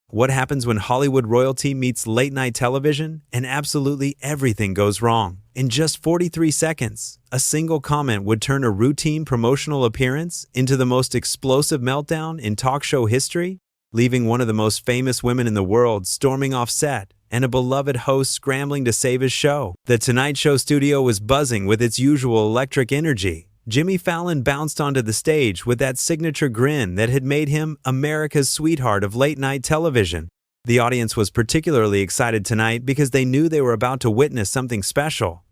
What happens when Hollywood royalty meets late-night television and absolutely everything goes wrong? In just 43 seconds, a single comment would turn a routine promotional appearance into the most explosive meltdown in talk show history, leaving one of the most famous women in the world storming off set and a beloved host scrambling to save his show. The Tonight Show studio was buzzing with its usual electric energy. Jimmy Fallon bounced onto the stage with that signature grin that had made him America's sweetheart of late-night television. The audience was particularly excited tonight because they knew they were about to witness something special.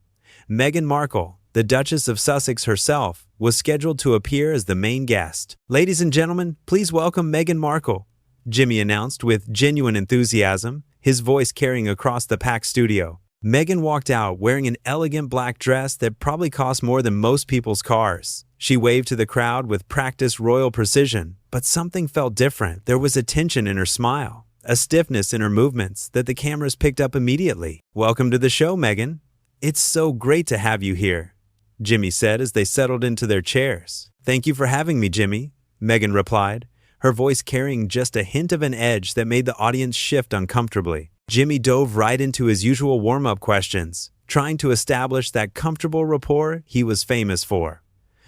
Meghan Markle, the Duchess of Sussex herself, was scheduled to appear as the main guest. "Ladies and gentlemen, please welcome Meghan Markle," Jimmy announced with genuine enthusiasm, his voice carrying across the packed studio. Meghan walked out wearing an elegant black dress that probably cost more than most people's cars. She waved to the crowd with practiced royal precision, but something felt different. There was a tension in her smile, a stiffness in her movements that the cameras picked up immediately. "Welcome to the show, Meghan. It's so great to have you here," Jimmy said as they settled into their chairs. "Thank you for having me, Jimmy," Meghan replied, her voice carrying just a hint of an edge that made the audience shift uncomfortably. Jimmy dove right into his usual warm-up questions, trying to establish that comfortable rapport he was famous for.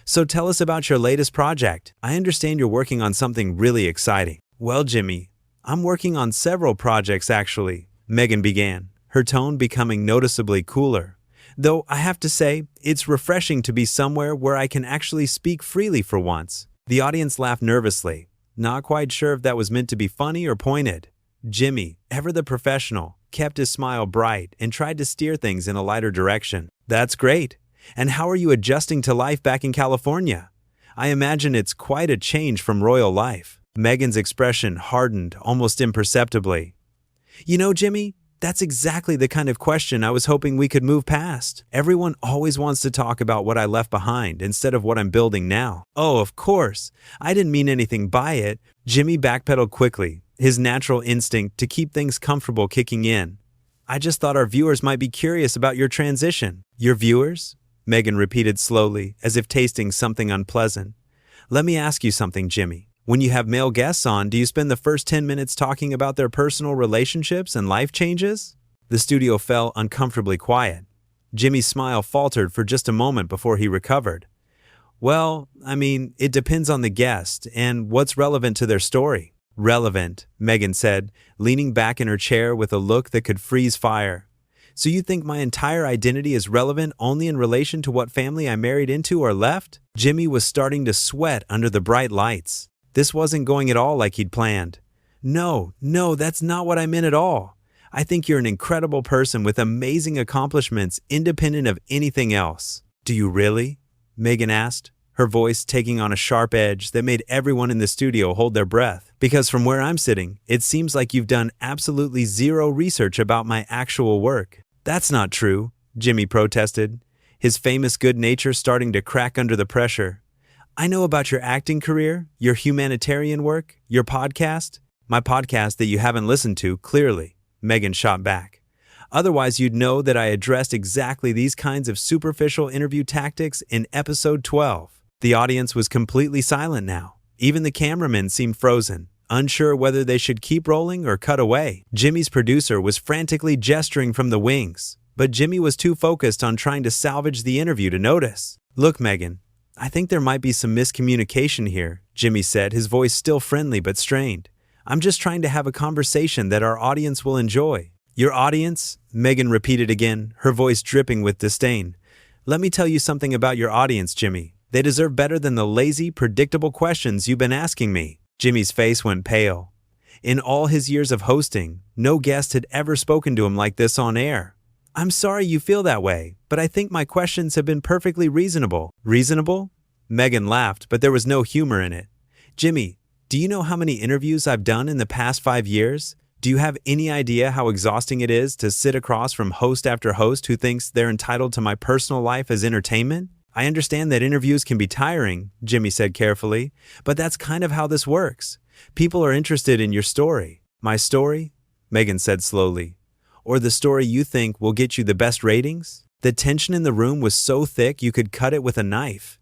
"So tell us about your latest project. I understand you're working on something really exciting." "Well, Jimmy, I'm working on several projects actually," Meghan began, her tone becoming noticeably cooler. "Though I have to say, it's refreshing to be somewhere where I can actually speak freely for once." The audience laughed nervously, not quite sure if that was meant to be funny or pointed. Jimmy, ever the professional, kept his smile bright and tried to steer things in a lighter direction. "That's great. And how are you adjusting to life back in California? I imagine it's quite a change from royal life." Meghan's expression hardened almost imperceptibly. "You know, Jimmy, that's exactly the kind of question I was hoping we could move past. Everyone always wants to talk about what I left behind instead of what I'm building now." "Oh, of course. I didn't mean anything by it." Jimmy backpedaled quickly, his natural instinct to keep things comfortable kicking in. "I just thought our viewers might be curious about your transition." "Your viewers?" Meghan repeated slowly, as if tasting something unpleasant. "Let me ask you something, Jimmy. When you have male guests on, do you spend the first 10 minutes talking about their personal relationships and life changes?" The studio fell uncomfortably quiet. Jimmy's smile faltered for just a moment before he recovered. "Well, I mean, it depends on the guest and what's relevant to their story." "Relevant," Meghan said, leaning back in her chair with a look that could freeze fire. "So you think my entire identity is relevant only in relation to what family I married into or left?" Jimmy was starting to sweat under the bright lights. This wasn't going at all like he'd planned. No, that's not what I meant at all. I think you're an incredible person with amazing accomplishments independent of anything else." "Do you really?" Meghan asked, her voice taking on a sharp edge that made everyone in the studio hold their breath. "Because from where I'm sitting, it seems like you've done absolutely zero research about my actual work." "That's not true," Jimmy protested, his famous good nature starting to crack under the pressure. "I know about your acting career, your humanitarian work, your podcast." "My podcast that you haven't listened to, clearly," Meghan shot back. "Otherwise you'd know that I addressed exactly these kinds of superficial interview tactics in episode 12. The audience was completely silent now. Even the cameramen seemed frozen, unsure whether they should keep rolling or cut away. Jimmy's producer was frantically gesturing from the wings, but Jimmy was too focused on trying to salvage the interview to notice. "Look, Meghan, I think there might be some miscommunication here," Jimmy said, his voice still friendly but strained. "I'm just trying to have a conversation that our audience will enjoy." "Your audience?" Meghan repeated again, her voice dripping with disdain. "Let me tell you something about your audience, Jimmy. They deserve better than the lazy, predictable questions you've been asking me." Jimmy's face went pale. In all his years of hosting, no guest had ever spoken to him like this on air. "I'm sorry you feel that way, but I think my questions have been perfectly reasonable." "Reasonable?" Meghan laughed, but there was no humor in it. "Jimmy, do you know how many interviews I've done in the past 5 years? Do you have any idea how exhausting it is to sit across from host after host who thinks they're entitled to my personal life as entertainment?" "I understand that interviews can be tiring," Jimmy said carefully, "but that's kind of how this works. People are interested in your story." "My story?" Meghan said slowly. "Or the story you think will get you the best ratings?" The tension in the room was so thick you could cut it with a knife.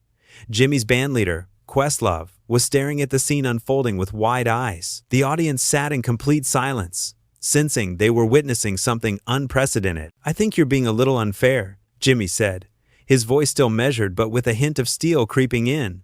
Jimmy's bandleader, Questlove, was staring at the scene unfolding with wide eyes. The audience sat in complete silence, sensing they were witnessing something unprecedented. "I think you're being a little unfair," Jimmy said, his voice still measured but with a hint of steel creeping in.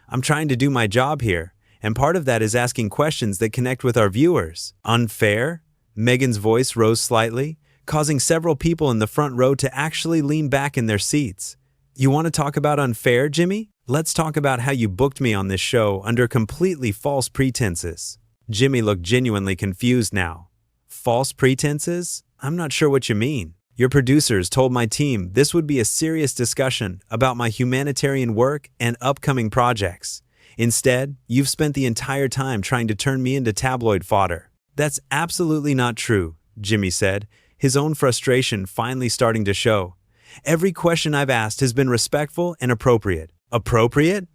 "I'm trying to do my job here, and part of that is asking questions that connect with our viewers." "Unfair?" Meghan's voice rose slightly, causing several people in the front row to actually lean back in their seats. "You want to talk about unfair, Jimmy? Let's talk about how you booked me on this show under completely false pretenses." Jimmy looked genuinely confused now. "False pretenses? I'm not sure what you mean." "Your producers told my team this would be a serious discussion about my humanitarian work and upcoming projects. Instead, you've spent the entire time trying to turn me into tabloid fodder." "That's absolutely not true," Jimmy said, his own frustration finally starting to show. "Every question I've asked has been respectful and appropriate." "Appropriate?"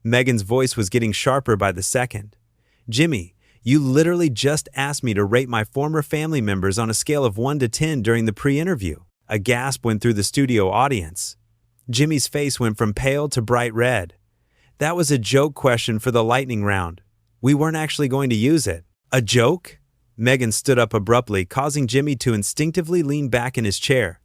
Meghan's voice was getting sharper by the second. "Jimmy, you literally just asked me to rate my former family members on a scale of 1 to 10 during the pre-interview." A gasp went through the studio audience. Jimmy's face went from pale to bright red. "That was a joke question for the lightning round. We weren't actually going to use it." "A joke?" Meghan stood up abruptly, causing Jimmy to instinctively lean back in his chair.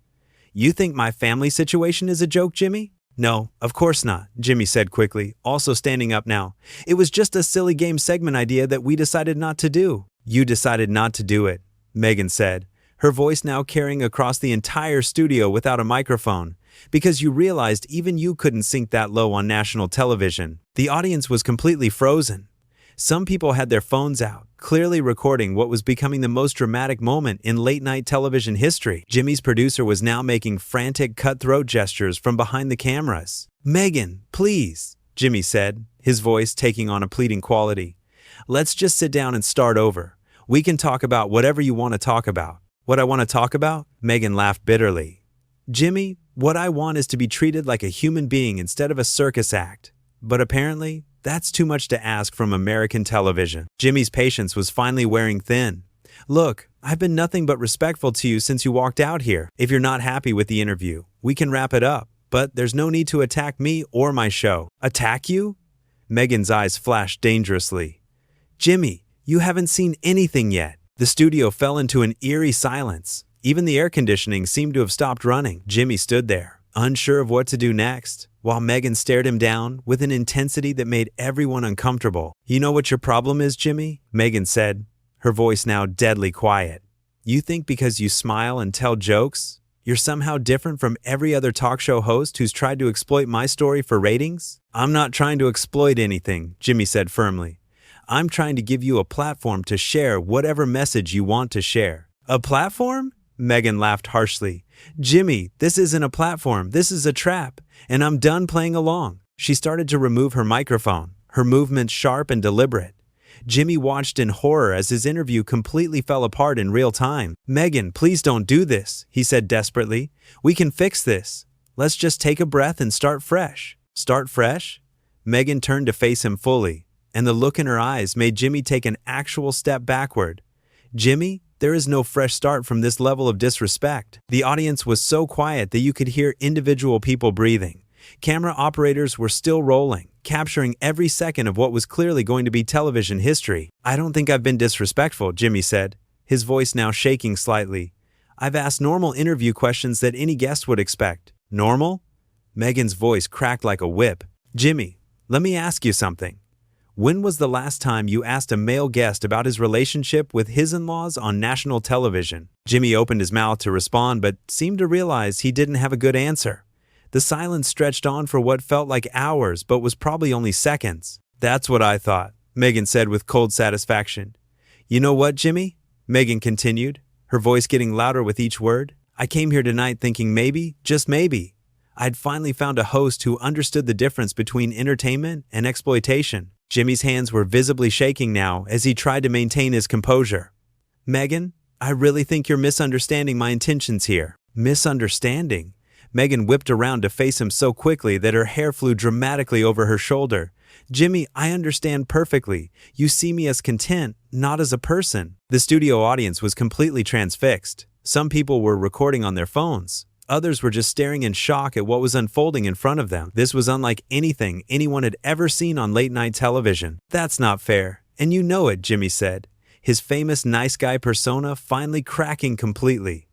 "You think my family situation is a joke, Jimmy?" "No, of course not," Jimmy said quickly, also standing up now. "It was just a silly game segment idea that we decided not to do." "You decided not to do it," Meghan said, her voice now carrying across the entire studio without a microphone, "because you realized even you couldn't sink that low on national television." The audience was completely frozen. Some people had their phones out, clearly recording what was becoming the most dramatic moment in late-night television history. Jimmy's producer was now making frantic cutthroat gestures from behind the cameras. "Meghan, please," Jimmy said, his voice taking on a pleading quality. "Let's just sit down and start over. We can talk about whatever you want to talk about." "What I want to talk about?" Meghan laughed bitterly. "Jimmy, what I want is to be treated like a human being instead of a circus act. But apparently, that's too much to ask from American television." Jimmy's patience was finally wearing thin. "Look, I've been nothing but respectful to you since you walked out here. If you're not happy with the interview, we can wrap it up. But there's no need to attack me or my show." "Attack you?" Meghan's eyes flashed dangerously. "Jimmy, you haven't seen anything yet." The studio fell into an eerie silence. Even the air conditioning seemed to have stopped running. Jimmy stood there, unsure of what to do next, while Meghan stared him down with an intensity that made everyone uncomfortable. "You know what your problem is, Jimmy?" Meghan said, her voice now deadly quiet. "You think because you smile and tell jokes, you're somehow different from every other talk show host who's tried to exploit my story for ratings?" "I'm not trying to exploit anything," Jimmy said firmly. "I'm trying to give you a platform to share whatever message you want to share." "A platform?" Meghan laughed harshly. "Jimmy, this isn't a platform, this is a trap, and I'm done playing along." She started to remove her microphone, her movements sharp and deliberate. Jimmy watched in horror as his interview completely fell apart in real time. "Meghan, please don't do this," he said desperately. "We can fix this. Let's just take a breath and start fresh." "Start fresh?" Meghan turned to face him fully, and the look in her eyes made Jimmy take an actual step backward. "Jimmy, there is no fresh start from this level of disrespect." The audience was so quiet that you could hear individual people breathing. Camera operators were still rolling, capturing every second of what was clearly going to be television history. "I don't think I've been disrespectful," Jimmy said, his voice now shaking slightly. "I've asked normal interview questions that any guest would expect." "Normal?" Meghan's voice cracked like a whip. "Jimmy, let me ask you something. When was the last time you asked a male guest about his relationship with his in-laws on national television?" Jimmy opened his mouth to respond but seemed to realize he didn't have a good answer. The silence stretched on for what felt like hours but was probably only seconds. "That's what I thought," Meghan said with cold satisfaction. "You know what, Jimmy?" Meghan continued, her voice getting louder with each word. "I came here tonight thinking maybe, just maybe, I'd finally found a host who understood the difference between entertainment and exploitation." Jimmy's hands were visibly shaking now as he tried to maintain his composure. "Meghan, I really think you're misunderstanding my intentions here." "Misunderstanding?" Meghan whipped around to face him so quickly that her hair flew dramatically over her shoulder. "Jimmy, I understand perfectly. You see me as content, not as a person." The studio audience was completely transfixed. Some people were recording on their phones. Others were just staring in shock at what was unfolding in front of them. This was unlike anything anyone had ever seen on late-night television. "That's not fair, and you know it," Jimmy said, his famous nice guy persona finally cracking completely.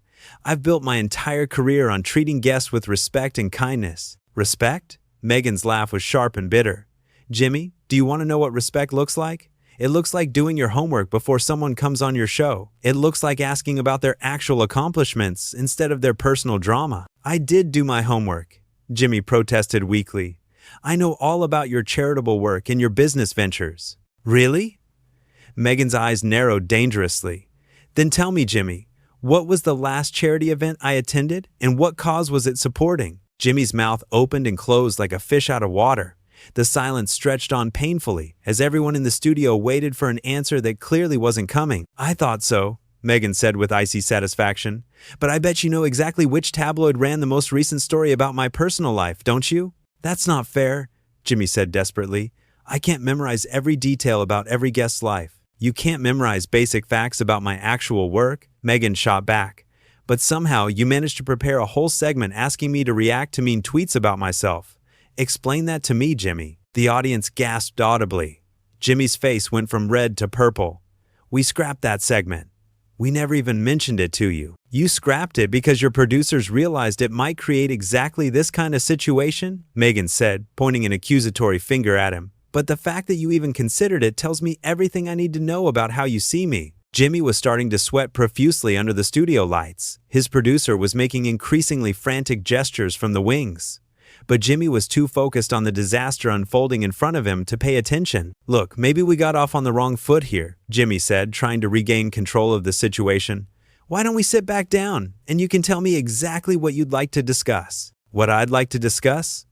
"I've built my entire career on treating guests with respect and kindness." "Respect?" Meghan's laugh was sharp and bitter. "Jimmy, do you want to know what respect looks like? It looks like doing your homework before someone comes on your show. It looks like asking about their actual accomplishments instead of their personal drama." "I did do my homework," Jimmy protested weakly. "I know all about your charitable work and your business ventures." "Really?" Meghan's eyes narrowed dangerously. "Then tell me, Jimmy, what was the last charity event I attended, and what cause was it supporting?" Jimmy's mouth opened and closed like a fish out of water. The silence stretched on painfully as everyone in the studio waited for an answer that clearly wasn't coming. "I thought so," Meghan said with icy satisfaction. "But I bet you know exactly which tabloid ran the most recent story about my personal life, don't you?" "That's not fair," Jimmy said desperately. "I can't memorize every detail about every guest's life." "You can't memorize basic facts about my actual work," Meghan shot back. "But somehow you managed to prepare a whole segment asking me to react to mean tweets about myself. Explain that to me, Jimmy." The audience gasped audibly. Jimmy's face went from red to purple. "We scrapped that segment. We never even mentioned it to you." "You scrapped it because your producers realized it might create exactly this kind of situation?" Meghan said, pointing an accusatory finger at him. "But the fact that you even considered it tells me everything I need to know about how you see me." Jimmy was starting to sweat profusely under the studio lights. His producer was making increasingly frantic gestures from the wings. But Jimmy was too focused on the disaster unfolding in front of him to pay attention. "Look, maybe we got off on the wrong foot here," Jimmy said, trying to regain control of the situation. "Why don't we sit back down, and you can tell me exactly what you'd like to discuss?" "What I'd like to discuss?"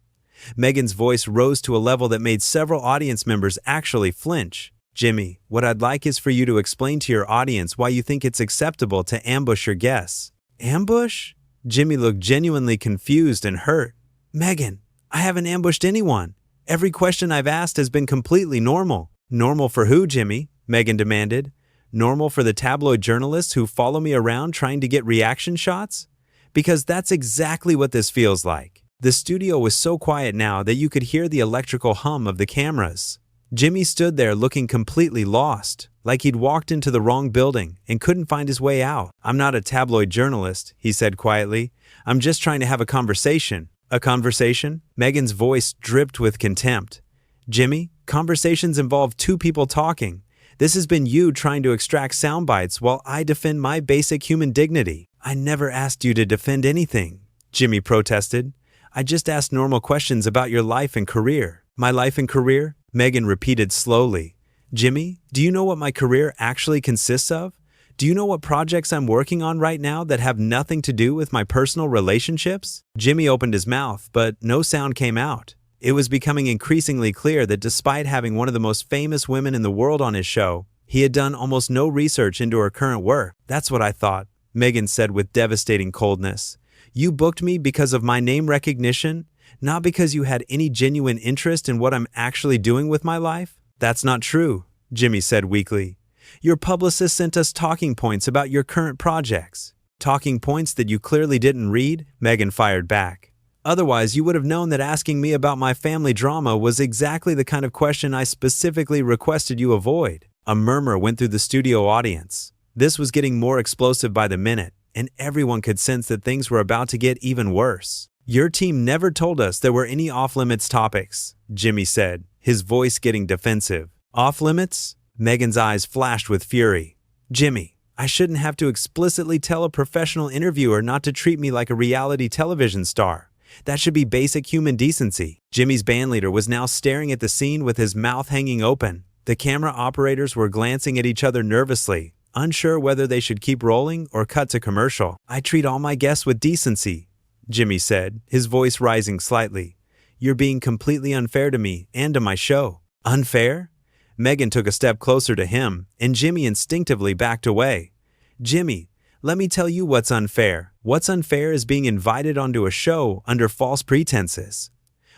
Meghan's voice rose to a level that made several audience members actually flinch. "Jimmy, what I'd like is for you to explain to your audience why you think it's acceptable to ambush your guests." "Ambush?" Jimmy looked genuinely confused and hurt. "Meghan, I haven't ambushed anyone. Every question I've asked has been completely normal." "Normal for who, Jimmy?" Meghan demanded. "Normal for the tabloid journalists who follow me around trying to get reaction shots? Because that's exactly what this feels like." The studio was so quiet now that you could hear the electrical hum of the cameras. Jimmy stood there looking completely lost, like he'd walked into the wrong building and couldn't find his way out. "I'm not a tabloid journalist," he said quietly. "I'm just trying to have a conversation." "A conversation?" Meghan's voice dripped with contempt. "Jimmy, conversations involve two people talking. This has been you trying to extract sound bites while I defend my basic human dignity." "I never asked you to defend anything," Jimmy protested. "I just asked normal questions about your life and career." "My life and career?" Meghan repeated slowly. "Jimmy, do you know what my career actually consists of? Do you know what projects I'm working on right now that have nothing to do with my personal relationships?" Jimmy opened his mouth, but no sound came out. It was becoming increasingly clear that despite having one of the most famous women in the world on his show, he had done almost no research into her current work. "That's what I thought," Meghan said with devastating coldness. "You booked me because of my name recognition, not because you had any genuine interest in what I'm actually doing with my life?" "That's not true," Jimmy said weakly. "Your publicist sent us talking points about your current projects." "Talking points that you clearly didn't read?" Meghan fired back. "Otherwise, you would have known that asking me about my family drama was exactly the kind of question I specifically requested you avoid." A murmur went through the studio audience. This was getting more explosive by the minute, and everyone could sense that things were about to get even worse. "Your team never told us there were any off-limits topics," Jimmy said, his voice getting defensive. "Off-limits?" Meghan's eyes flashed with fury. "Jimmy, I shouldn't have to explicitly tell a professional interviewer not to treat me like a reality television star. That should be basic human decency." Jimmy's bandleader was now staring at the scene with his mouth hanging open. The camera operators were glancing at each other nervously, unsure whether they should keep rolling or cut to commercial. "I treat all my guests with decency," Jimmy said, his voice rising slightly. "You're being completely unfair to me and to my show." "Unfair?" Meghan took a step closer to him, and Jimmy instinctively backed away. "Jimmy, let me tell you what's unfair. What's unfair is being invited onto a show under false pretenses.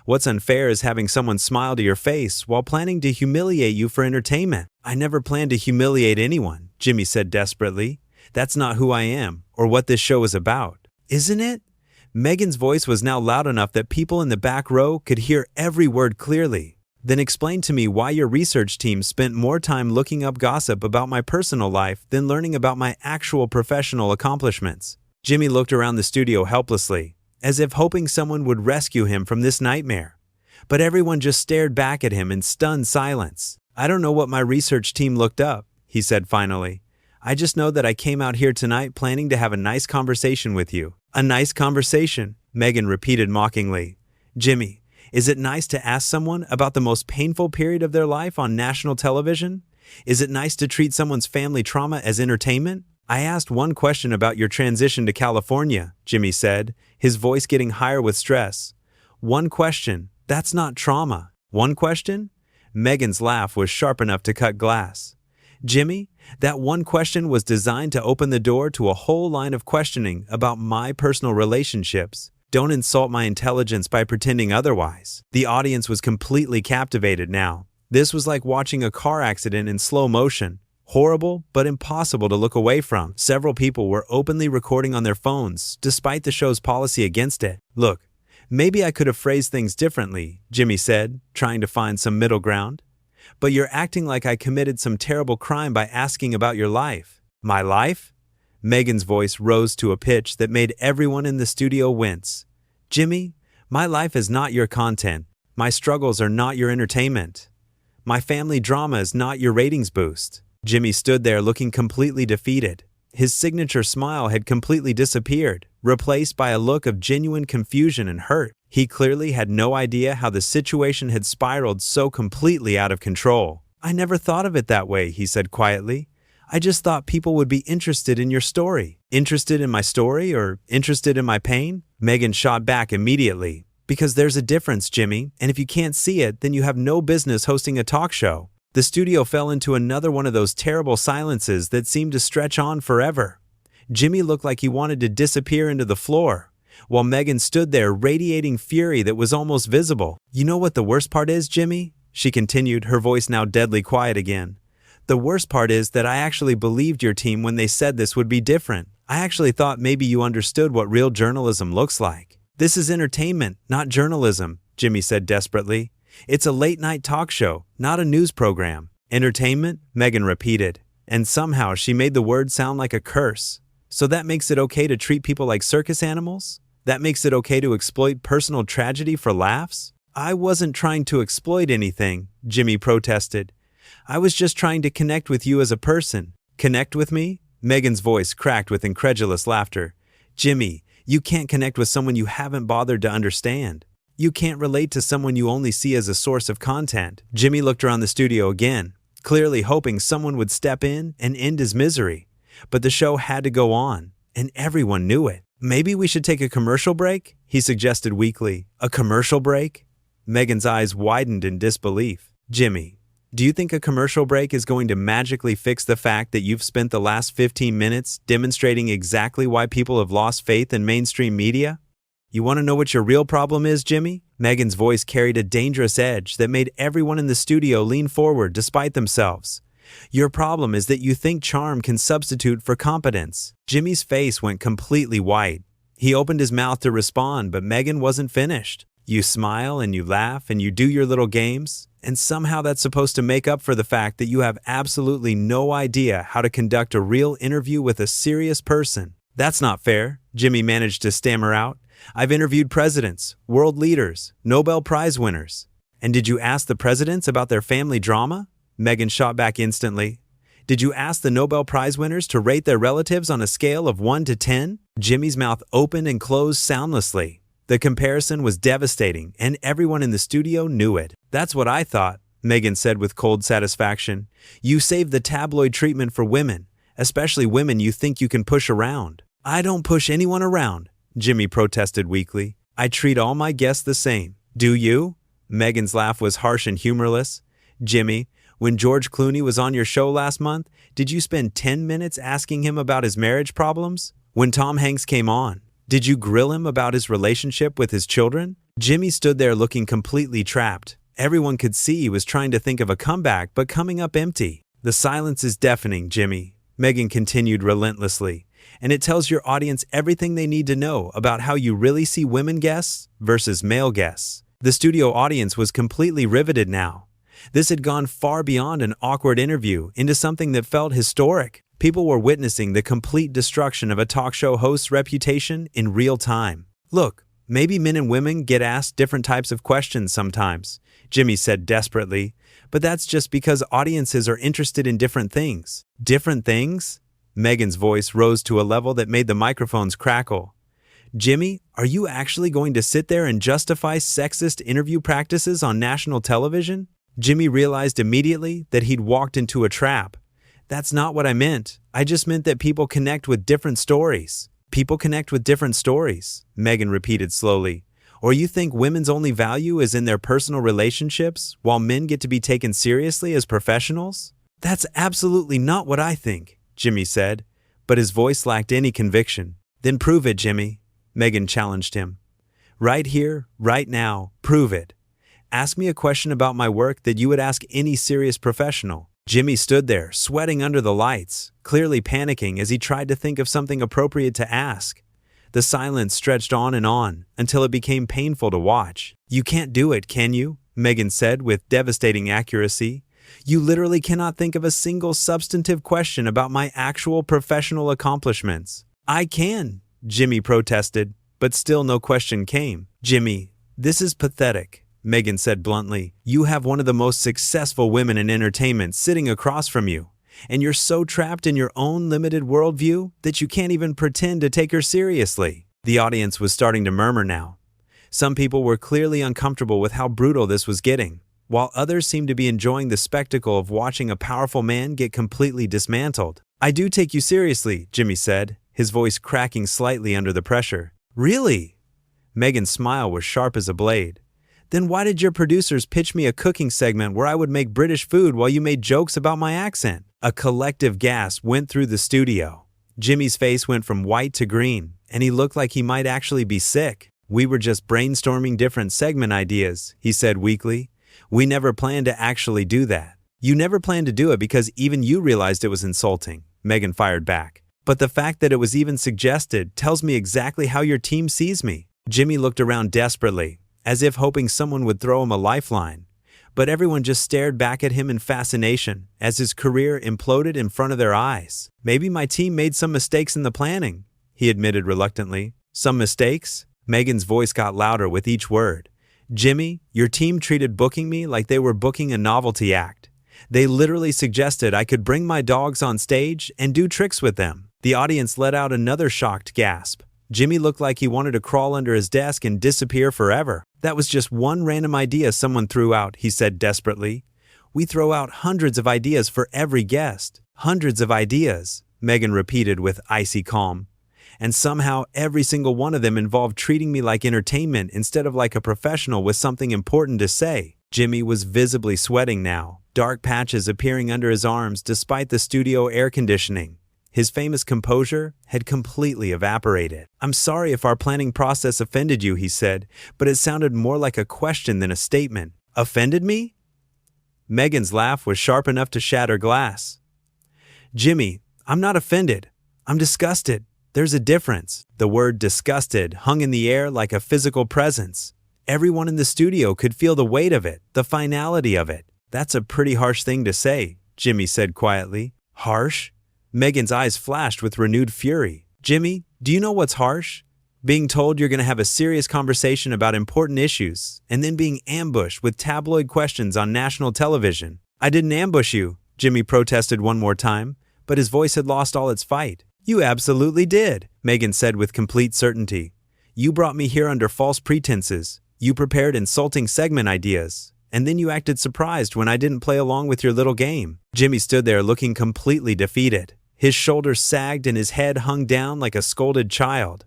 What's unfair is having someone smile to your face while planning to humiliate you for entertainment." "I never planned to humiliate anyone," Jimmy said desperately. "That's not who I am or what this show is about." "Isn't it?" Meghan's voice was now loud enough that people in the back row could hear every word clearly. Then explain to me why your research team spent more time looking up gossip about my personal life than learning about my actual professional accomplishments. Jimmy looked around the studio helplessly, as if hoping someone would rescue him from this nightmare. But everyone just stared back at him in stunned silence. I don't know what my research team looked up, he said finally. I just know that I came out here tonight planning to have a nice conversation with you. A nice conversation, Meghan repeated mockingly. Jimmy, is it nice to ask someone about the most painful period of their life on national television? Is it nice to treat someone's family trauma as entertainment? I asked one question about your transition to California, Jimmy said, his voice getting higher with stress. One question, that's not trauma. One question? Meghan's laugh was sharp enough to cut glass. Jimmy, that one question was designed to open the door to a whole line of questioning about my personal relationships. Don't insult my intelligence by pretending otherwise. The audience was completely captivated now. This was like watching a car accident in slow motion. Horrible, but impossible to look away from. Several people were openly recording on their phones, despite the show's policy against it. Look, maybe I could have phrased things differently, Jimmy said, trying to find some middle ground. But you're acting like I committed some terrible crime by asking about your life. My life? Meghan's voice rose to a pitch that made everyone in the studio wince. Jimmy, my life is not your content. My struggles are not your entertainment. My family drama is not your ratings boost. Jimmy stood there looking completely defeated. His signature smile had completely disappeared, replaced by a look of genuine confusion and hurt. He clearly had no idea how the situation had spiraled so completely out of control. I never thought of it that way, he said quietly. I just thought people would be interested in your story. Interested in my story or interested in my pain? Meghan shot back immediately. Because there's a difference, Jimmy, and if you can't see it, then you have no business hosting a talk show. The studio fell into another one of those terrible silences that seemed to stretch on forever. Jimmy looked like he wanted to disappear into the floor, while Meghan stood there radiating fury that was almost visible. You know what the worst part is, Jimmy? She continued, her voice now deadly quiet again. The worst part is that I actually believed your team when they said this would be different. I actually thought maybe you understood what real journalism looks like. This is entertainment, not journalism, Jimmy said desperately. It's a late-night talk show, not a news program. Entertainment? Meghan repeated, and somehow she made the word sound like a curse. So that makes it okay to treat people like circus animals? That makes it okay to exploit personal tragedy for laughs? I wasn't trying to exploit anything, Jimmy protested. I was just trying to connect with you as a person. Connect with me? Meghan's voice cracked with incredulous laughter. Jimmy, you can't connect with someone you haven't bothered to understand. You can't relate to someone you only see as a source of content. Jimmy looked around the studio again, clearly hoping someone would step in and end his misery. But the show had to go on, and everyone knew it. Maybe we should take a commercial break? He suggested weakly. A commercial break? Meghan's eyes widened in disbelief. Jimmy, do you think a commercial break is going to magically fix the fact that you've spent the last 15 minutes demonstrating exactly why people have lost faith in mainstream media? You want to know what your real problem is, Jimmy? Meghan's voice carried a dangerous edge that made everyone in the studio lean forward despite themselves. Your problem is that you think charm can substitute for competence. Jimmy's face went completely white. He opened his mouth to respond, but Meghan wasn't finished. You smile and you laugh and you do your little games, and somehow that's supposed to make up for the fact that you have absolutely no idea how to conduct a real interview with a serious person. That's not fair, Jimmy managed to stammer out. I've interviewed presidents, world leaders, Nobel Prize winners. And did you ask the presidents about their family drama? Meghan shot back instantly. Did you ask the Nobel Prize winners to rate their relatives on a scale of 1 to 10? Jimmy's mouth opened and closed soundlessly. The comparison was devastating, and everyone in the studio knew it. That's what I thought, Meghan said with cold satisfaction. You saved the tabloid treatment for women, especially women you think you can push around. I don't push anyone around, Jimmy protested weakly. I treat all my guests the same. Do you? Meghan's laugh was harsh and humorless. Jimmy, when George Clooney was on your show last month, did you spend 10 minutes asking him about his marriage problems? When Tom Hanks came on, did you grill him about his relationship with his children? Jimmy stood there looking completely trapped. Everyone could see he was trying to think of a comeback but coming up empty. The silence is deafening, Jimmy, Meghan continued relentlessly. and it tells your audience everything they need to know about how you really see women guests versus male guests. The studio audience was completely riveted now. This had gone far beyond an awkward interview into something that felt historic. People were witnessing the complete destruction of a talk show host's reputation in real time. Look, maybe men and women get asked different types of questions sometimes, Jimmy said desperately, but that's just because audiences are interested in different things. Different things? Meghan's voice rose to a level that made the microphones crackle. Jimmy, are you actually going to sit there and justify sexist interview practices on national television? Jimmy realized immediately that he'd walked into a trap. That's not what I meant. I just meant that people connect with different stories. People connect with different stories, Meghan repeated slowly. Or you think women's only value is in their personal relationships, while men get to be taken seriously as professionals? That's absolutely not what I think, Jimmy said, but his voice lacked any conviction. Then prove it, Jimmy, Meghan challenged him. Right here, right now, prove it. Ask me a question about my work that you would ask any serious professional. Jimmy stood there, sweating under the lights, clearly panicking as he tried to think of something appropriate to ask. The silence stretched on until it became painful to watch. You can't do it, can you? Meghan said with devastating accuracy. You literally cannot think of a single substantive question about my actual professional accomplishments. I can, Jimmy protested, but still no question came. Jimmy, this is pathetic, Meghan said bluntly. You have one of the most successful women in entertainment sitting across from you, and you're so trapped in your own limited worldview that you can't even pretend to take her seriously. The audience was starting to murmur now. Some people were clearly uncomfortable with how brutal this was getting, while others seemed to be enjoying the spectacle of watching a powerful man get completely dismantled. I do take you seriously, Jimmy said, his voice cracking slightly under the pressure. Really? Meghan's smile was sharp as a blade. Then why did your producers pitch me a cooking segment where I would make British food while you made jokes about my accent? A collective gasp went through the studio. Jimmy's face went from white to green, and he looked like he might actually be sick. We were just brainstorming different segment ideas, he said weakly. We never planned to actually do that. You never planned to do it because even you realized it was insulting, Meghan fired back. But the fact that it was even suggested tells me exactly how your team sees me. Jimmy looked around desperately, as if hoping someone would throw him a lifeline. But everyone just stared back at him in fascination as his career imploded in front of their eyes. Maybe my team made some mistakes in the planning, he admitted reluctantly. Some mistakes? Meghan's voice got louder with each word. Jimmy, your team treated booking me like they were booking a novelty act. They literally suggested I could bring my dogs on stage and do tricks with them. The audience let out another shocked gasp. Jimmy looked like he wanted to crawl under his desk and disappear forever. That was just one random idea someone threw out, he said desperately. We throw out hundreds of ideas for every guest. Hundreds of ideas, Meghan repeated with icy calm. And somehow every single one of them involved treating me like entertainment instead of like a professional with something important to say. Jimmy was visibly sweating now, dark patches appearing under his arms despite the studio air conditioning. His famous composure had completely evaporated. I'm sorry if our planning process offended you, he said, but it sounded more like a question than a statement. Offended me? Meghan's laugh was sharp enough to shatter glass. Jimmy, I'm not offended. I'm disgusted. There's a difference. The word disgusted hung in the air like a physical presence. Everyone in the studio could feel the weight of it, the finality of it. That's a pretty harsh thing to say, Jimmy said quietly. Harsh? Meghan's eyes flashed with renewed fury. Jimmy, do you know what's harsh? Being told you're going to have a serious conversation about important issues, and then being ambushed with tabloid questions on national television. I didn't ambush you, Jimmy protested one more time, but his voice had lost all its fight. You absolutely did, Meghan said with complete certainty. You brought me here under false pretenses. You prepared insulting segment ideas, and then you acted surprised when I didn't play along with your little game. Jimmy stood there looking completely defeated. His shoulders sagged and his head hung down like a scolded child.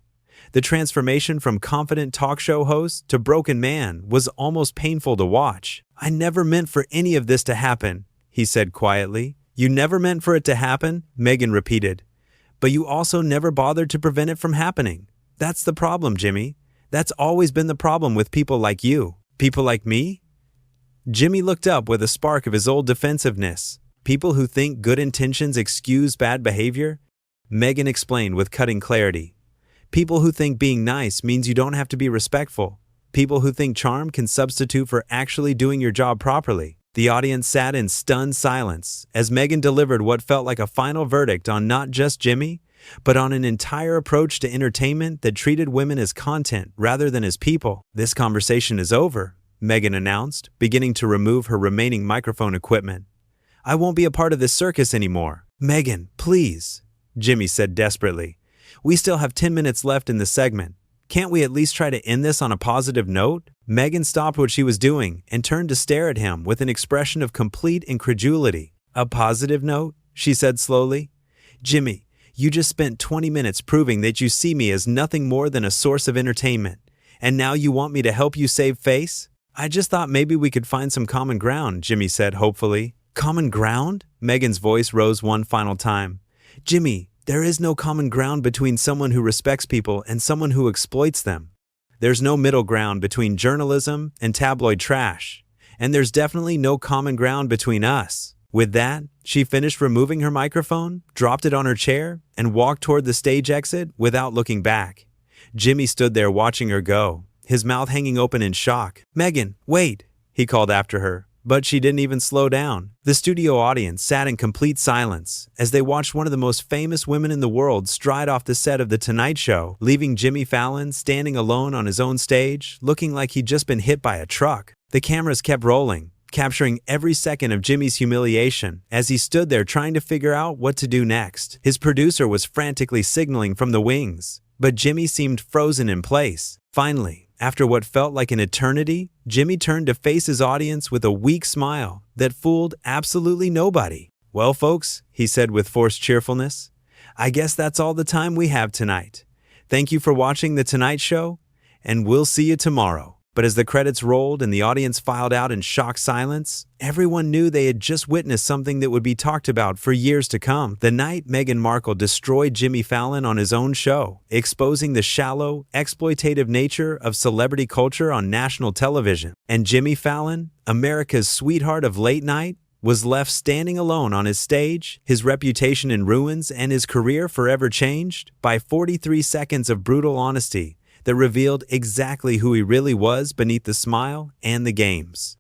The transformation from confident talk show host to broken man was almost painful to watch. I never meant for any of this to happen, he said quietly. You never meant for it to happen, Meghan repeated. But you also never bothered to prevent it from happening. That's the problem, Jimmy. That's always been the problem with people like you. People like me? Jimmy looked up with a spark of his old defensiveness. People who think good intentions excuse bad behavior? Meghan explained with cutting clarity. People who think being nice means you don't have to be respectful. People who think charm can substitute for actually doing your job properly. The audience sat in stunned silence as Meghan delivered what felt like a final verdict on not just Jimmy, but on an entire approach to entertainment that treated women as content rather than as people. "This conversation is over," Meghan announced, beginning to remove her remaining microphone equipment. "I won't be a part of this circus anymore." "Meghan, please," Jimmy said desperately. "We still have 10 minutes left in the segment. Can't we at least try to end this on a positive note?" Meghan stopped what she was doing and turned to stare at him with an expression of complete incredulity. "A positive note?" she said slowly. "Jimmy, you just spent 20 minutes proving that you see me as nothing more than a source of entertainment. And now you want me to help you save face?" "I just thought maybe we could find some common ground," Jimmy said hopefully. "Common ground?" Meghan's voice rose one final time. "Jimmy, there is no common ground between someone who respects people and someone who exploits them. There's no middle ground between journalism and tabloid trash. And there's definitely no common ground between us." With that, she finished removing her microphone, dropped it on her chair, and walked toward the stage exit without looking back. Jimmy stood there watching her go, his mouth hanging open in shock. "Meghan, wait," he called after her. But she didn't even slow down. The studio audience sat in complete silence as they watched one of the most famous women in the world stride off the set of The Tonight Show, leaving Jimmy Fallon standing alone on his own stage, looking like he'd just been hit by a truck. The cameras kept rolling, capturing every second of Jimmy's humiliation as he stood there trying to figure out what to do next. His producer was frantically signaling from the wings, but Jimmy seemed frozen in place. Finally, after what felt like an eternity, Jimmy turned to face his audience with a weak smile that fooled absolutely nobody. "Well, folks," he said with forced cheerfulness, "I guess that's all the time we have tonight. Thank you for watching The Tonight Show, and we'll see you tomorrow." But as the credits rolled and the audience filed out in shocked silence, everyone knew they had just witnessed something that would be talked about for years to come. The night Meghan Markle destroyed Jimmy Fallon on his own show, exposing the shallow, exploitative nature of celebrity culture on national television. And Jimmy Fallon, America's sweetheart of late night, was left standing alone on his stage, his reputation in ruins and his career forever changed by 43 seconds of brutal honesty that revealed exactly who he really was beneath the smile and the games.